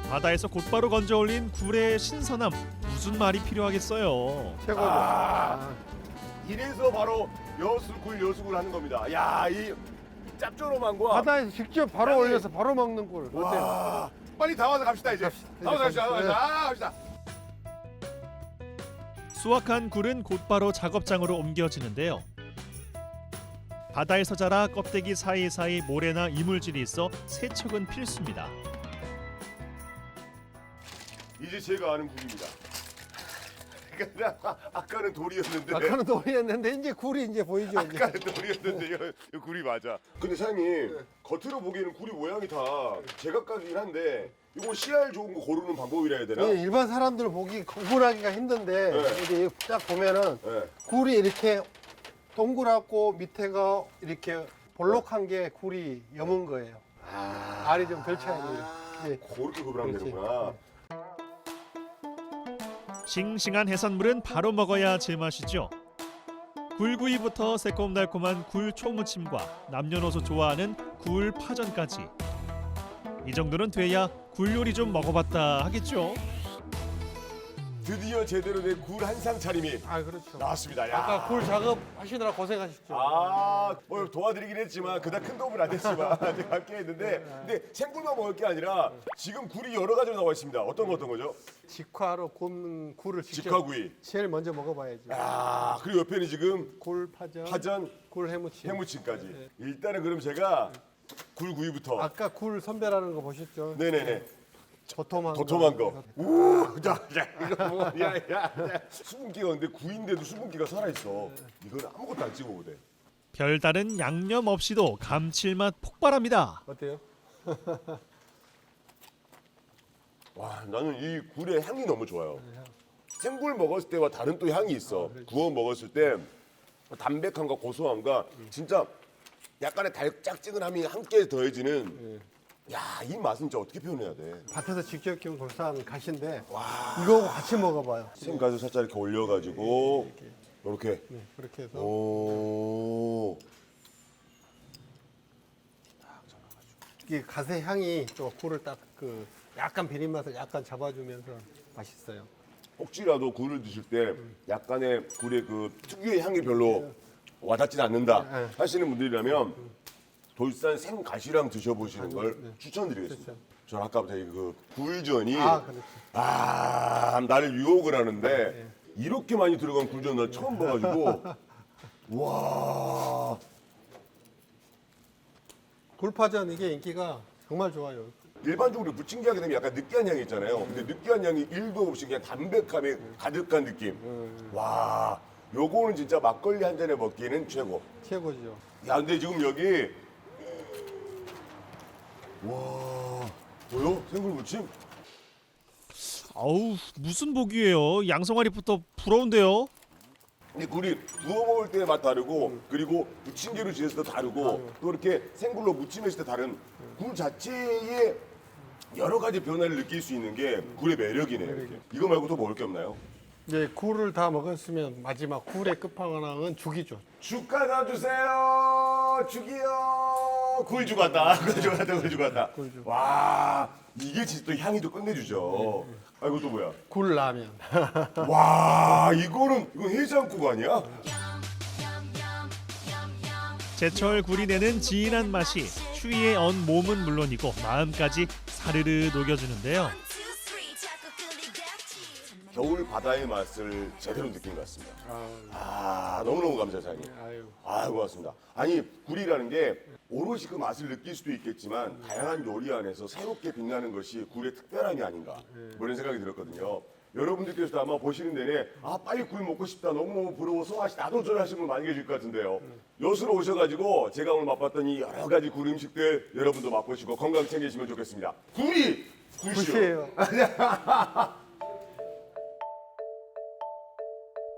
S25: 바다에서 곧바로 건져 올린 굴의 신선함, 무슨 말이 필요하겠어요.
S23: 최고죠.
S24: 이래서 바로 여수굴 하는 겁니다. 야, 이 짭조름함과
S23: 바다에서 직접 바로
S24: 아니,
S23: 올려서 바로 먹는 굴. 어때요?
S24: 와, 빨리 다 와서 갑시다 이제. 다 와서 갑시다. 갑시다.
S25: 수확한 굴은 곧바로 작업장으로 옮겨지는데요. 바다에서 자라 껍데기 사이사이 모래나 이물질이 있어 세척은 필수입니다.
S24: 이제 제가 아는 굴입니다. 아까는 돌이었는데.
S23: 아까는 돌이었는데 이제 굴이 이제 보이죠. 이제.
S24: 아까는 돌이었는데 이거 굴이 맞아. 근데 사장님 겉으로 보기에는 굴이 모양이 다 제각각이긴 한데 이거 씨알 좋은 거 고르는 방법이라 해야 되나?
S23: 예, 일반 사람들 보기 구분하기가 힘든데
S24: 네.
S23: 이제 딱 보면은 굴이 이렇게 동그랗고 밑에가 이렇게 볼록한 게 굴이 여문 거예요. 알이 좀 덜 차야 돼요. 예.
S24: 그렇게 구분하면 되는구나.
S25: 싱싱한 해산물은 바로 먹어야 제맛이죠. 굴구이부터 새콤달콤한 굴 초무침과 남녀노소 좋아하는 굴 파전까지. 이 정도는 돼야 굴 요리 좀 먹어봤다 하겠죠.
S24: 드디어 제대로 된 굴 한상 차림이
S23: 그렇죠.
S24: 나왔습니다. 야.
S23: 아까 굴 작업하시느라 고생하셨죠.
S24: 뭐 도와드리긴 했지만 그닥 큰 도움은 안 됐지만 제가 함께 했는데 근데 생굴만 먹을 게 아니라 지금 굴이 여러 가지로 나와 있습니다. 어떤 거죠?
S23: 직화로 굽는 굴을 직접
S24: 직화구이.
S23: 제일 먼저 먹어봐야죠.
S24: 그리고 옆에는 지금
S23: 굴 파전,
S24: 굴
S23: 해무침.
S24: 해무침까지. 일단은 그럼 제가 굴구이부터.
S23: 아까 굴 선별하는 거 보셨죠?
S24: 네네네. 도톰한 거. 우, 자, 이거 뭐, 야. 수분기가 근데 구인데도 수분기가 살아있어. 이건 아무것도 안 찍어도 돼.
S25: 별다른 양념 없이도 감칠맛 폭발합니다.
S23: 어때요?
S24: 와, 나는 이 굴의 향이 너무 좋아요. 생굴 먹었을 때와 다른 또 향이 있어. 구워 먹었을 때 담백함과 고소함과 진짜 약간의 달짝지근함이 함께 더해지는. 야, 이 맛은 진짜 어떻게 표현해야 돼?
S23: 밭에서 직접 키운 돌산 가시인데 이거하고 같이 먹어봐요.
S24: 생가루 살짝 이렇게 올려가지고 이렇게.
S23: 네, 그렇게 해서.
S24: 오.
S23: 이 갓의 향이 또 굴을 딱 그 약간 비린 맛을 약간 잡아주면서 맛있어요.
S24: 혹시라도 굴을 드실 때 약간의 굴의 그 특유의 향이 별로 와닿지 않는다 하시는 분들이라면 돌산 생가시랑 드셔보시는 걸 추천드리겠습니다. 저는 아까부터 그 굴전이 나를 유혹을 하는데 이렇게 많이 들어간 굴전 난 처음 봐가지고 와.
S23: 굴파전 이게 인기가 정말 좋아요.
S24: 일반적으로 부침개 하게 되면 약간 느끼한 향이 있잖아요. 근데 느끼한 향이 1도 없이 그냥 담백함이 가득한 느낌. 와, 요거는 진짜 막걸리 한 잔에 먹기에는 최고.
S23: 최고죠.
S24: 야, 근데 지금 여기 와, 뭐요? 생굴 무침?
S25: 아우 무슨 복이에요. 양성아리부터 부러운데요.
S24: 근데 굴이 구워 먹을 때 맛 다르고 그리고 부침개로 지었을 때 다르고 또 이렇게 생굴로 무침했을 때 다른 굴 자체의 여러 가지 변화를 느낄 수 있는 게 굴의 매력이네요. 이렇게. 이거 말고 또 먹을 게 없나요?
S23: 이제 굴을 다 먹었으면 마지막 굴의 끝판왕은 죽이죠.
S24: 죽 하나 주세요. 죽이요. 굴죽 왔다. 굴죽 왔다. 와, 이게 진짜 또 향이 또 끝내주죠. 아, 이거 또 뭐야?
S23: 굴라면.
S24: 와, 이거 해장국 아니야?
S25: 제철 굴이 내는 진한 맛이 추위에 언 몸은 물론이고 마음까지 사르르 녹여주는데요.
S24: 겨울 바다의 맛을 제대로 느낀 것 같습니다. 너무너무 감사해요, 사장님. 고맙습니다. 아니, 굴이라는 게 오롯이 그 맛을 느낄 수도 있겠지만 다양한 요리 안에서 새롭게 빛나는 것이 굴의 특별함이 아닌가 뭐 이런 생각이 들었거든요. 여러분들께서도 아마 보시는 내내 빨리 굴 먹고 싶다, 너무너무 부러워서 나도 저래 하시는 분 많이 계실 것 같은데요. 여수로 오셔가지고 제가 오늘 맛봤던 이 여러 가지 굴 음식들 여러분도 맛보시고 건강 챙기시면 좋겠습니다. 굴이 굴이에요.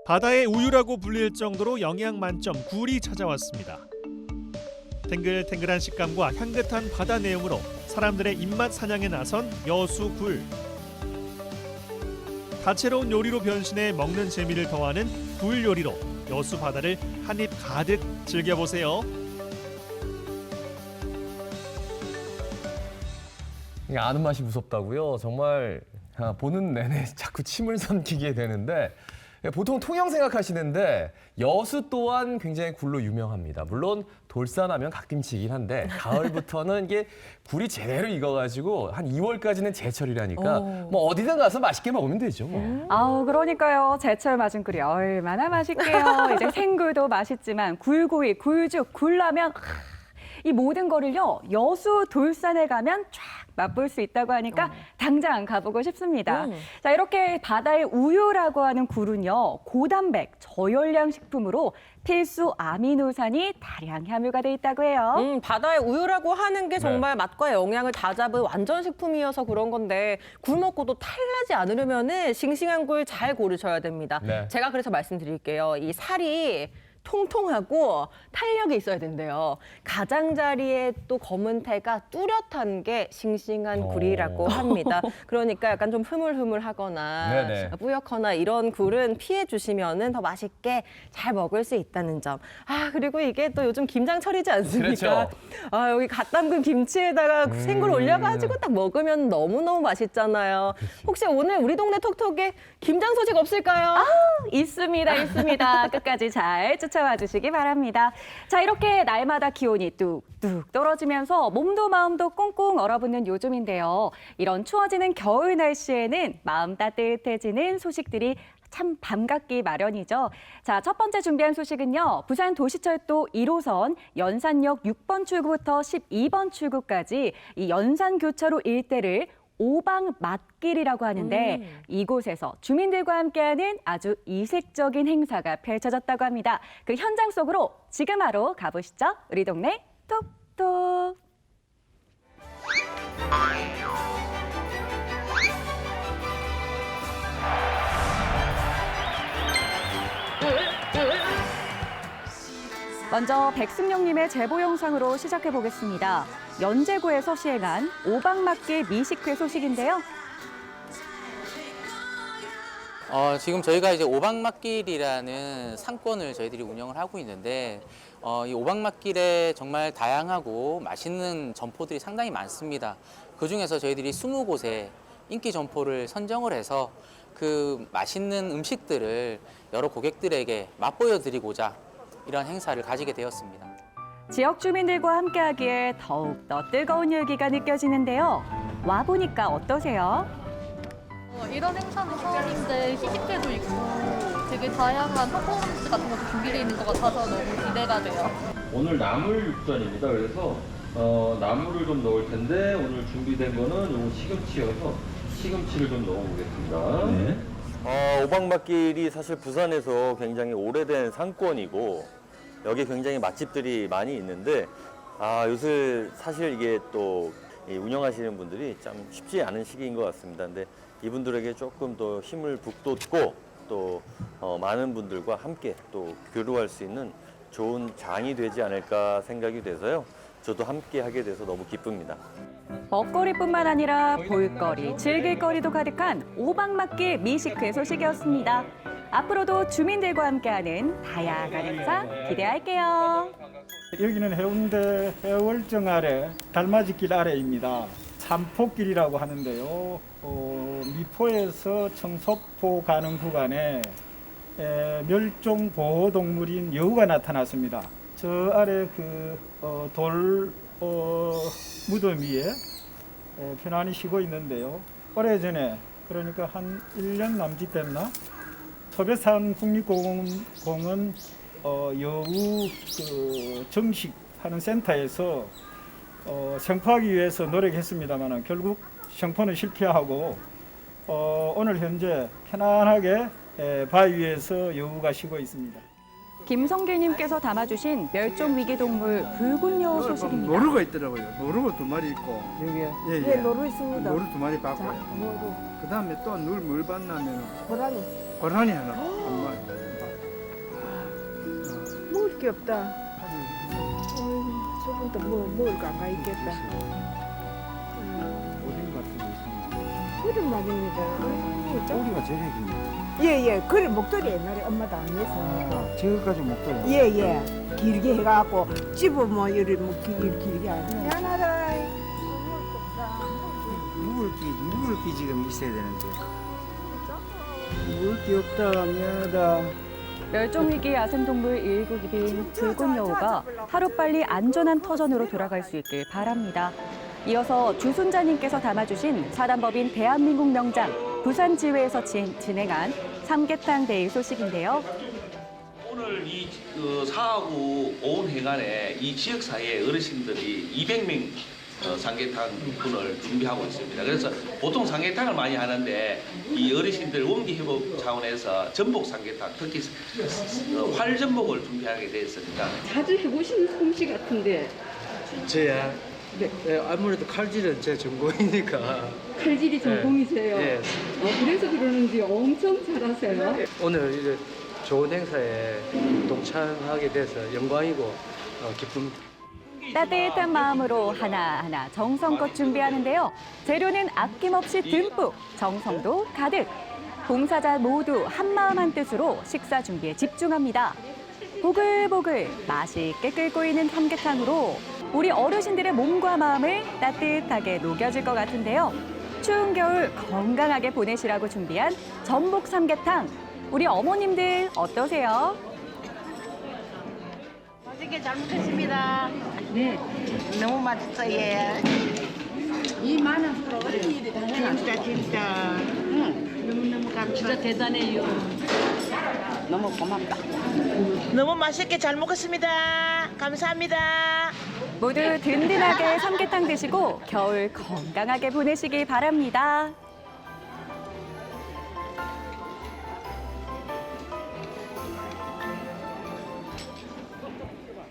S25: 바다의 우유라고 불릴 정도로 영양 만점 굴이 찾아왔습니다. 탱글탱글한 식감과 향긋한 바다 내음으로 사람들의 입맛 사냥에 나선 여수 굴. 다채로운 요리로 변신해 먹는 재미를 더하는 굴 요리로 여수 바다를 한입 가득 즐겨보세요.
S1: 이게 아는 맛이 무섭다고요? 정말 보는 내내 자꾸 침을 삼키게 되는데 보통 통영 생각하시는데 여수 또한 굉장히 굴로 유명합니다. 물론 돌산하면 갓김치이긴 한데 가을부터는 이게 굴이 제대로 익어가지고 한 2월까지는 제철이라니까 뭐 어디든 가서 맛있게 먹으면 되죠. 뭐.
S4: 아우 그러니까요. 제철 맞은 굴이 얼마나 맛있게요. 이제 생굴도 맛있지만 굴구이, 굴죽, 굴라면 이 모든 거를요 여수 돌산에 가면 쫙 맛볼 수 있다고 하니까 당장 가보고 싶습니다. 자, 이렇게 바다의 우유라고 하는 굴은요 고단백, 저열량 식품으로 필수 아미노산이 다량 함유가 돼 있다고 해요.
S2: 바다의 우유라고 하는 게 정말 맛과 영양을 다 잡은 완전 식품이어서 그런 건데 굴 먹고도 탈나지 않으려면은 싱싱한 굴 잘 고르셔야 됩니다. 제가 그래서 말씀드릴게요. 이 살이 통통하고 탄력이 있어야 된대요. 가장자리에 또 검은 태가 뚜렷한 게 싱싱한 굴이라고 합니다. 그러니까 약간 좀 흐물흐물하거나 뿌옇거나 이런 굴은 피해 주시면은 더 맛있게 잘 먹을 수 있다는 점. 그리고 이게 또 요즘 김장철이지 않습니까?
S1: 그렇죠.
S2: 여기 갓 담근 김치에다가 생굴 올려가지고 딱 먹으면 너무너무 맛있잖아요. 혹시 오늘 우리 동네 톡톡에 김장 소식 없을까요?
S4: 있습니다, 있습니다. 끝까지 잘 쫓아와 주시기 바랍니다. 자, 이렇게 날마다 기온이 뚝뚝 떨어지면서 몸도 마음도 꽁꽁 얼어붙는 요즘인데요. 이런 추워지는 겨울 날씨에는 마음 따뜻해지는 소식들이 참 반갑기 마련이죠. 자, 첫 번째 준비한 소식은요. 부산 도시철도 1호선 연산역 6번 출구부터 12번 출구까지 이 연산교차로 일대를 오방 맛길이라고 하는데 이곳에서 주민들과 함께하는 아주 이색적인 행사가 펼쳐졌다고 합니다. 그 현장 속으로 지금 바로 가보시죠. 우리 동네 톡톡. 먼저 백승용님의 제보 영상으로 시작해 보겠습니다. 연제구에서 시행한 오방맞길 미식회 소식인데요.
S6: 지금 저희가 이제 오방맞길이라는 상권을 저희들이 운영을 하고 있는데 이 오방맞길에 정말 다양하고 맛있는 점포들이 상당히 많습니다. 그중에서 저희들이 20곳의 인기 점포를 선정을 해서 그 맛있는 음식들을 여러 고객들에게 맛보여 드리고자 이런 행사를 가지게 되었습니다.
S4: 지역 주민들과 함께하기에 더욱더 뜨거운 열기가 느껴지는데요. 와보니까 어떠세요?
S18: 이런 행사는 처음인데 시식회도 있고 되게 다양한 퍼포먼스 같은 것도 준비되어 있는 것 같아서 너무 기대가 돼요.
S7: 오늘 나물 육전입니다. 그래서 나물을 좀 넣을 텐데 오늘 준비된 거는 요거 시금치여서 시금치를 좀 넣어보겠습니다.
S8: 오방맛길이 사실 부산에서 굉장히 오래된 상권이고 여기 굉장히 맛집들이 많이 있는데 요새 사실 이게 또 운영하시는 분들이 참 쉽지 않은 시기인 것 같습니다. 근데 이분들에게 조금 더 힘을 북돋고 또 많은 분들과 함께 또 교류할 수 있는 좋은 장이 되지 않을까 생각이 돼서요. 저도 함께 하게 돼서 너무 기쁩니다.
S4: 먹거리뿐만 아니라 볼거리, 즐길거리도 가득한 오방맞길 미식회 소식이었습니다. 앞으로도 주민들과 함께하는 다양한 행사 기대할게요.
S9: 여기는 해운대 해월정 아래 달맞이길 아래입니다. 삼포길이라고 하는데요. 미포에서 청소포 가는 구간에 멸종 보호동물인 여우가 나타났습니다. 저 아래 돌 무덤 위에 편안히 쉬고 있는데요. 오래전에 그러니까 한 1년 남짓 됐나? 소배산 국립공원 여우 정식하는 센터에서 생포하기 위해서 노력했습니다만 결국 생포는 실패하고 오늘 현재 편안하게 바위 위에서 여우가 쉬고 있습니다.
S4: 김성길님께서 담아주신 멸종위기동물 붉은 여우 소식입니다.
S10: 노루가 있더라고요. 노루가 2마리 있고
S26: 여기에
S10: 예,
S26: 노루 있습니다.
S10: 노루 2마리 봤고요.
S26: 노루.
S10: 그 다음에 또 뭘 봤냐면
S26: 고라니.
S10: 고라니 하나 한 마리.
S26: 먹을 게 없다. 저분도 먹을 거 안 가 있겠다.
S10: 오뎅 같은 거 있습니다.
S26: 그런 말입니다.
S10: 오리가 제일 깁니다.
S26: 예예. 그래 목도리 옛날에 엄마도 안 했으니까.
S10: 지금까지 먹더라고요.
S26: 예예. 길게 해갖고 집으면 이렇게 길게 하죠. 미안하다.
S10: 묵을 게 지금 있어야 되는데. 먹을 게 없다. 미안하다.
S4: 멸종위기 야생동물 1급인 붉은 여우가 하루빨리 안전한 터전으로 돌아갈 수 있길 바랍니다. 이어서 주순자님께서 담아주신 사단법인 대한민국 명장 부산지회에서 진행한 삼계탕 데이 소식인데요.
S27: 오늘 이 사하구 오은 행안에 이 지역 사회의 어르신들이 200명 삼계탕 분을 준비하고 있습니다. 그래서 보통 삼계탕을 많이 하는데 이 어르신들 원기 회복 차원에서 전복 삼계탕, 특히 활전복을 준비하게 되었습니다.
S28: 자주 해보시는 솜씨 같은데.
S10: 저야.
S28: 네.
S10: 아무래도 칼질은 제 전공이니까.
S28: 칼질이 전공이세요?
S10: 네.
S28: 그래서 그러는지 엄청 잘하세요.
S10: 오늘 이제 좋은 행사에 동참하게 돼서 영광이고 기쁩니다.
S4: 따뜻한 마음으로 하나하나 정성껏 준비하는데요. 재료는 아낌없이 듬뿍, 정성도 가득. 봉사자 모두 한마음 한뜻으로 식사 준비에 집중합니다. 보글보글 맛있게 끓고 있는 삼계탕으로 우리 어르신들의 몸과 마음을 따뜻하게 녹여줄 것 같은데요. 추운 겨울 건강하게 보내시라고 준비한 전복 삼계탕. 우리 어머님들 어떠세요?
S26: 맛있게 잘 먹겠습니다. 네, 너무 맛있어요. 이 많은 프로그램 진짜 너무너무 감사합니다. 진짜 대단해요. 너무 고맙다.
S29: 너무 맛있게 잘 먹었습니다. 감사합니다.
S4: 모두 든든하게 삼계탕 드시고 겨울 건강하게 보내시길 바랍니다.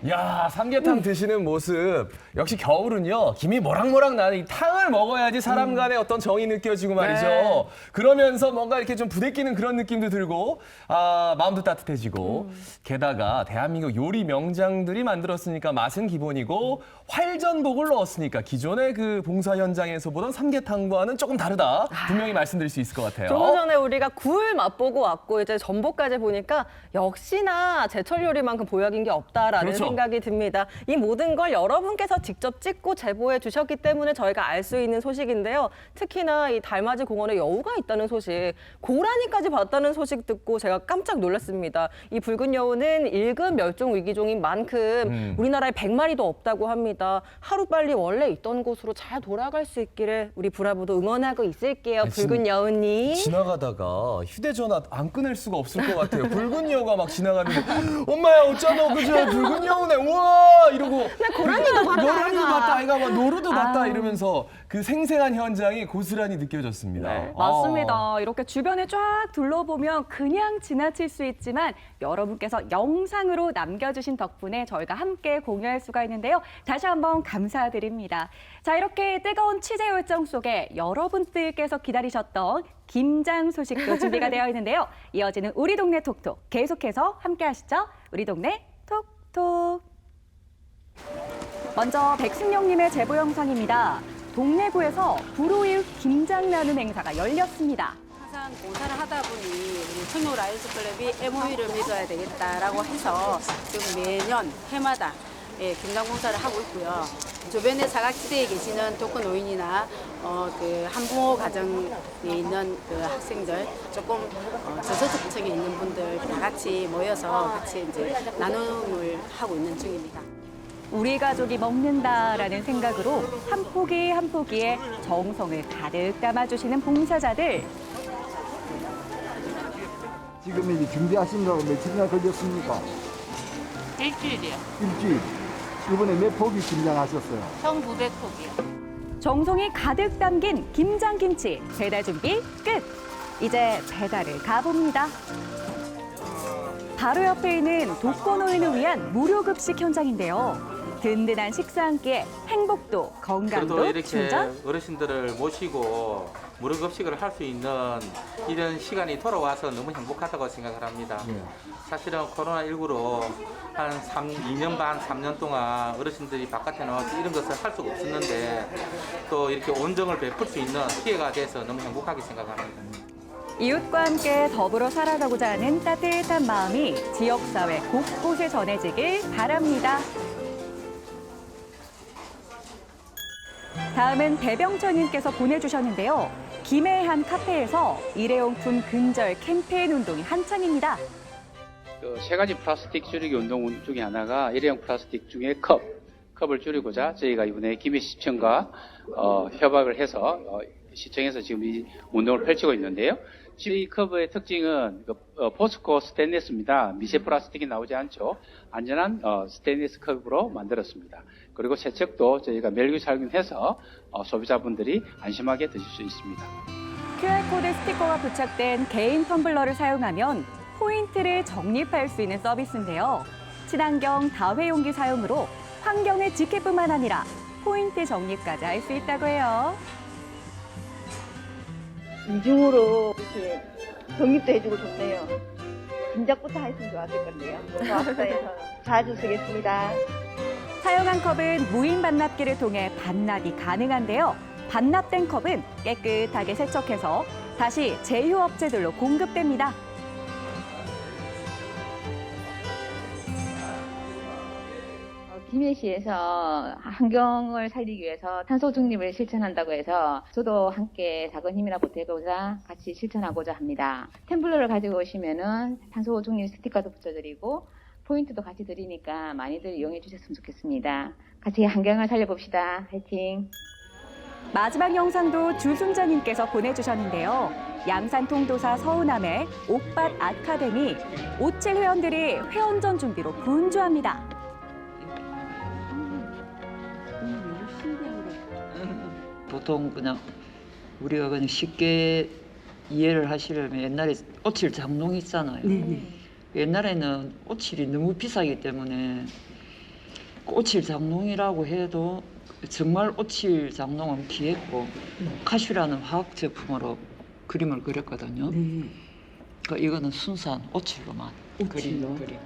S1: 야, 삼계탕 드시는 모습. 역시 겨울은요, 김이 모락모락 나는 이 탕을 먹어야지 사람 간의 어떤 정이 느껴지고 말이죠.
S2: 네.
S1: 그러면서 뭔가 이렇게 좀 부대끼는 그런 느낌도 들고, 아, 마음도 따뜻해지고. 게다가 대한민국 요리 명장들이 만들었으니까 맛은 기본이고, 활전복을 넣었으니까 기존의 그 봉사 현장에서 보던 삼계탕과는 조금 다르다. 분명히 말씀드릴 수 있을 것 같아요.
S2: 조금 전에 우리가 굴 맛보고 왔고 이제 전복까지 보니까 역시나 제철 요리만큼 보약인 게 없다라는
S1: 그렇죠.
S2: 생각이 듭니다. 이 모든 걸 여러분께서 직접 찍고 제보해 주셨기 때문에 저희가 알 수 있는 소식인데요. 특히나 이 달맞이 공원에 여우가 있다는 소식, 고라니까지 봤다는 소식 듣고 제가 깜짝 놀랐습니다. 이 붉은 여우는 1급 멸종 위기종인 만큼 우리나라에 100마리도 없다고 합니다. 하루빨리 원래 있던 곳으로 잘 돌아갈 수 있기를 우리 브라보도 응원하고 있을게요.
S1: 아니,
S2: 붉은 여우님.
S1: 지나가다가 휴대전화 안 끊을 수가 없을 것 같아요. 붉은 여우가 막 지나가는데 엄마야 어쩌노 그저 붉은 여우네 우와 이러고
S2: 나 고라니도 봤다,
S1: 고라니도
S2: 아이가.
S1: 봤다 아이가 막 노루도 봤다 이러면서 그 생생한 현장이 고스란히 느껴졌습니다.
S4: 네, 맞습니다. 이렇게 주변에 쫙 둘러보면 그냥 지나칠 수 있지만 여러분께서 영상으로 남겨주신 덕분에 저희가 함께 공유할 수가 있는데요. 다시 한번 감사드립니다. 자, 이렇게 뜨거운 취재 열정 속에 여러분들께서 기다리셨던 김장 소식도 준비가 되어 있는데요. 이어지는 우리 동네 톡톡 계속해서 함께 하시죠. 우리 동네 톡톡. 먼저 백승용님의 제보 영상입니다. 동래구에서 불호일 김장 나눔 행사가 열렸습니다.
S5: 항상 봉사를 하다 보니 우리 청룡 라이언스 클럽이 MOU를 맺어야 되겠다라고 해서 지금 매년 해마다 김장 봉사를 하고 있고요. 주변의 사각지대에 계시는 독거 노인이나 그 한부모 가정에 있는 그 학생들 조금 저소득층에 있는 분들 다 같이 모여서 같이 이제 나눔을 하고 있는 중입니다.
S4: 우리 가족이 먹는다라는 생각으로 한 포기 한 포기에 정성을 가득 담아주시는 봉사자들.
S12: 지금 이제 준비하신 거 며칠이나 걸렸습니까?
S18: 일주일이요.
S12: 일주일. 이번에 몇 포기 김장하셨어요?
S18: 1,900포기요.
S4: 정성이 가득 담긴 김장김치 배달 준비 끝. 이제 배달을 가봅니다. 바로 옆에 있는 독거노인을 위한 무료 급식 현장인데요. 든든한 식사 한 끼에 행복도
S6: 그래도
S4: 건강도
S6: 이렇게
S4: 충전.
S6: 어르신들을 모시고 무료급식을 할 수 있는 이런 시간이 돌아와서 너무 행복하다고 생각을 합니다. 사실은 코로나19로 한 2년 반, 3년 동안 어르신들이 바깥에 나와서 이런 것을 할 수가 없었는데 또 이렇게 온정을 베풀 수 있는 기회가 돼서 너무 행복하게 생각합니다.
S4: 이웃과 함께 더불어 살아가고자 하는 따뜻한 마음이 지역사회 곳곳에 전해지길 바랍니다. 다음은 배병철님께서 보내주셨는데요. 김해의 한 카페에서 일회용품 근절 캠페인 운동이 한창입니다.
S13: 세 가지 플라스틱 줄이기 운동 중에 하나가 일회용 플라스틱 중에 컵을 줄이고자 저희가 이번에 김해시청과 협약을 해서 시청에서 지금 이 운동을 펼치고 있는데요. 이 컵의 특징은 포스코 스테인리스입니다. 미세 플라스틱이 나오지 않죠. 안전한 스테인리스 컵으로 만들었습니다. 그리고 세척도 저희가 멸균 살균해서 소비자분들이 안심하게 드실 수 있습니다.
S4: QR코드 스티커가 부착된 개인 텀블러를 사용하면 포인트를 적립할 수 있는 서비스인데요. 친환경 다회용기 사용으로 환경을 지킬 뿐만 아니라 포인트 적립까지 할 수 있다고 해요.
S14: 이중으로 이렇게 적립도 해주고 좋네요. 진작부터 했으면 좋았을 건데요. 고맙어요. 자주 쓰겠습니다.
S4: 사용한 컵은 무인 반납기를 통해 반납이 가능한데요. 반납된 컵은 깨끗하게 세척해서 다시 제휴업체들로 공급됩니다.
S15: 김해시에서 환경을 살리기 위해서 탄소 중립을 실천한다고 해서 저도 함께 작은 힘이라 보태고자 같이 실천하고자 합니다. 템블러를 가지고 오시면은 탄소 중립 스티커도 붙여드리고 포인트도 같이 드리니까 많이들 이용해 주셨으면 좋겠습니다. 같이 환경을 살려봅시다. 화이팅!
S4: 마지막 영상도 주순자님께서 보내주셨는데요. 양산통도사 서운함의 옥밭 아카데미, 오칠 회원들이 회원전 준비로 분주합니다.
S3: 보통 그냥 우리가 그냥 쉽게 이해를 하시려면 옛날에 오칠 장롱 있잖아요. 옛날에는 오칠이 너무 비싸기 때문에 오칠 장롱이라고 해도 정말 오칠 장롱은 귀했고 카슈라는 화학 제품으로 그림을 그렸거든요. 그러니까 이거는 순수한 오칠로만 그린 그림.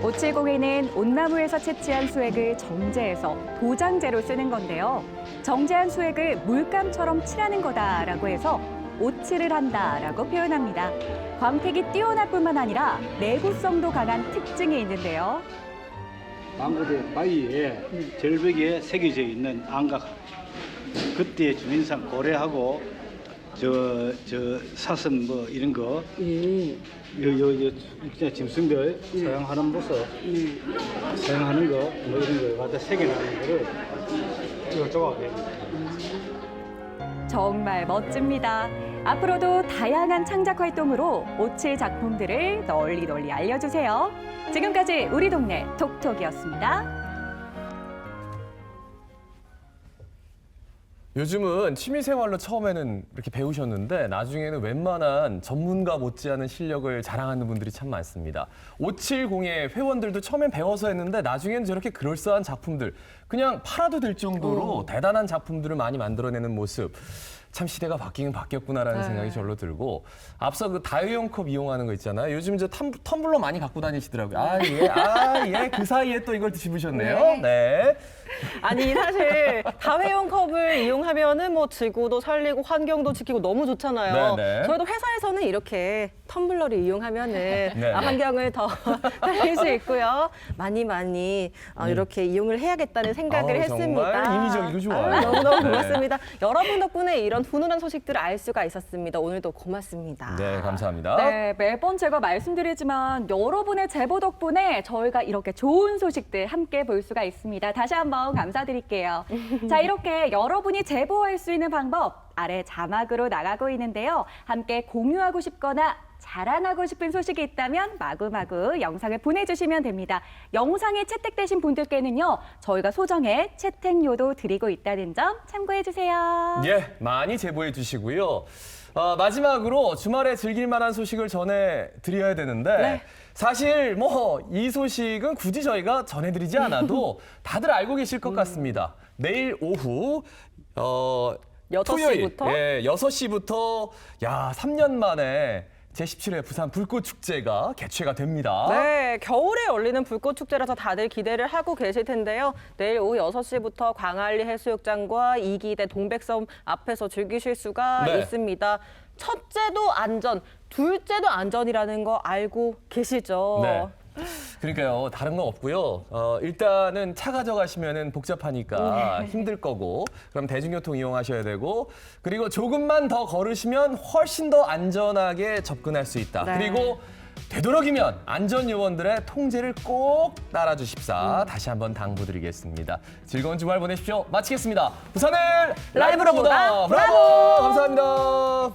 S4: 570에는 온나무에서 채취한 수액을 정제해서 도장제로 쓰는 건데요. 정제한 수액을 물감처럼 칠하는 거다라고 해서 오칠을 한다라고 표현합니다. 광택이 뛰어날 뿐만 아니라 내구성도 강한 특징이 있는데요.
S11: 망고대 바위에 절벽에 새겨져 있는 안각, 그때의 주민상 고래하고 저 사슴 뭐 이런 거, 요 짐승들 사용하는 모습, 사용하는 거 뭐 이런 거 갖다 새겨나는 거를 이거 조각에.
S4: 정말 멋집니다. 앞으로도 다양한 창작 활동으로 오칠 작품들을 널리 알려주세요. 지금까지 우리 동네 톡톡이었습니다.
S1: 요즘은 취미생활로 처음에는 이렇게 배우셨는데 나중에는 웬만한 전문가 못지않은 실력을 자랑하는 분들이 참 많습니다. 570의 회원들도 처음엔 배워서 했는데 나중에는 저렇게 그럴싸한 작품들 그냥 팔아도 될 정도로 대단한 작품들을 많이 만들어내는 모습. 참 시대가 바뀌긴 바뀌었구나라는 생각이 절로 들고 앞서 그 다회용 컵 이용하는 거 있잖아요. 요즘 저 텀블러 많이 갖고 다니시더라고요. 그 사이에 또 이걸 집으셨네요. 네.
S2: 아니 사실 다회용 컵을 이용하면은 뭐 지구도 살리고 환경도 지키고 너무 좋잖아요.
S1: 네네.
S2: 저희도 회사에서는 이렇게 텀블러를 이용하면은
S1: 네네.
S2: 환경을 더 살릴 수 있고요. 많이 이렇게 이용을 해야겠다는 생각을 했습니다.
S1: 정말 이미적이고 좋아요.
S2: 너무너무
S1: 네.
S2: 고맙습니다. 여러분 덕분에 이런 훈훈한 소식들을 알 수가 있었습니다. 오늘도 고맙습니다.
S1: 네, 감사합니다.
S4: 네, 매번 제가 말씀드리지만 여러분의 제보 덕분에 저희가 이렇게 좋은 소식들 함께 볼 수가 있습니다. 다시 한번 감사드릴게요. 자, 이렇게 여러분이 제보할 수 있는 방법 아래 자막으로 나가고 있는데요. 함께 공유하고 싶거나 자랑하고 싶은 소식이 있다면 마구마구 영상을 보내주시면 됩니다. 영상에 채택되신 분들께는요. 저희가 소정의 채택료도 드리고 있다는 점 참고해주세요.
S1: 예, 많이 제보해 주시고요. 마지막으로 주말에 즐길 만한 소식을 전해드려야 되는데 사실 뭐 이 소식은 굳이 저희가 전해드리지 않아도 다들 알고 계실 것 같습니다. 내일 오후
S2: 6시부터?
S1: 토요일 6시부터 3년 만에 제17회 부산 불꽃축제가 개최가 됩니다.
S2: 네, 겨울에 열리는 불꽃축제라서 다들 기대를 하고 계실 텐데요. 내일 오후 6시부터 광안리 해수욕장과 이기대 동백섬 앞에서 즐기실 수가 있습니다. 첫째도 안전, 둘째도 안전이라는 거 알고 계시죠?
S1: 네. 그러니까요, 다른 건 없고요. 일단은 차 가져가시면은 복잡하니까 힘들 거고, 그럼 대중교통 이용하셔야 되고, 그리고 조금만 더 걸으시면 훨씬 더 안전하게 접근할 수 있다. 그리고 되도록이면 안전요원들의 통제를 꼭 따라주십사 다시 한번 당부드리겠습니다. 즐거운 주말 보내십시오. 마치겠습니다. 부산을 라이브로 보다 브라보! 감사합니다.